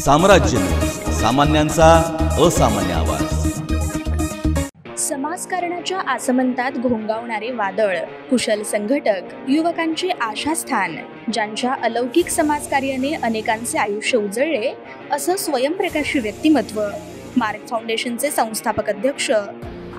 साम्राज्य न्यूज, सामान्यांचा असामान्य आवाज। समाजकारणाच्या आसमंतात घोंगावणारे वादळ, कुशल संघटक, युवकांचे आशास्थान, ज्यांच्या अलौकिक समाजकार्याने अनेकांचे आयुष्य उजळले असं स्वयंप्रकाशी व्यक्तिमत्व, मार्ग फाउंडेशनचे संस्थापक अध्यक्ष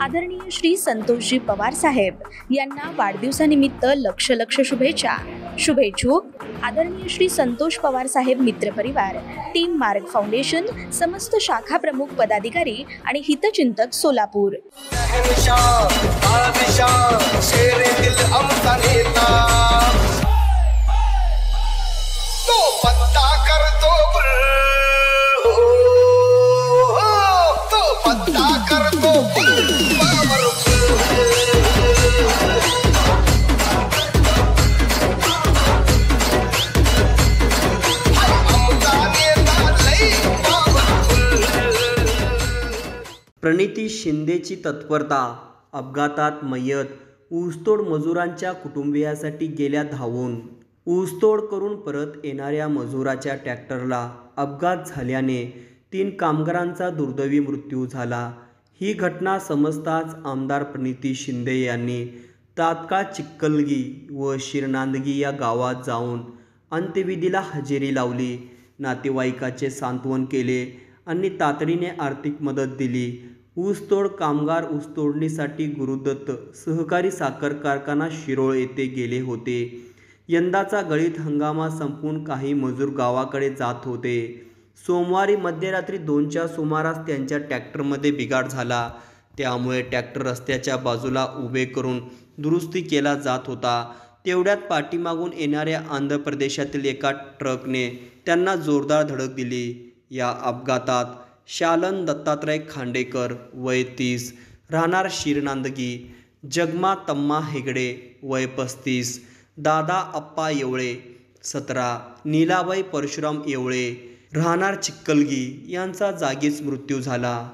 आदरणीय श्री संतोषजी पवार साहेब यांना वाढदिवसानिमित्त लक्ष शुभेच्छा। शुभेच्छुक आदरणीय श्री संतोष पवार साहेब मित्र परिवार, टीम मार्ग फाउंडेशन, समस्त शाखा प्रमुख पदाधिकारी आणि हितचिंतक सोलापूर। प्रणिती शिंदेची तत्परता, अपघातात मयत, ऊसतोड मजुरांच्या कुटुंबियासाठी गेल्या धावून। ऊसतोड करून परत येणाऱ्या मजुराच्या ट्रॅक्टरला अपघात झाल्याने 3 कामगारांचा दुर्दैवी मृत्यू झाला। ही घटना समजताच आमदार प्रणिती शिंदे यांनी तात्काळ चिक्कलगी व शिरनांदगी या गावात जाऊन अंत्यविधीला हजेरी लावली, नातेवाईकाचे सांत्वन केले आणि तातडीने आर्थिक मदत दिली। ऊसतोड कामगार ऊसतोडणीसाठी गुरुदत्त सहकारी साखर कारखाना शिरोळ येथे गेले होते। यंदाचा गळीत हंगामा संपून काही मजूर गावाकडे जात होते। सोमवारी मध्यरात्री 2च्या सुमारास त्यांच्या ट्रॅक्टरमध्ये बिघाड झाला, त्यामुळे ट्रॅक्टर रस्त्याच्या बाजूला उभे करून दुरुस्ती केला जात होता। तेवढ्यात पाठीमागून येणाऱ्या आंध्र प्रदेशातील एका ट्रकने त्यांना जोरदार धडक दिली। या अपघातात शालन दत्तात्रय खांडेकर वय 30 राहणार शिरनांदगी, जगमा तम्मा हेगडे वय 35, दादा अप्पा येवळे 17, नीलाबाई परशुराम येवळे राहणार चिक्कलगी यांचा जागीच मृत्यू झाला।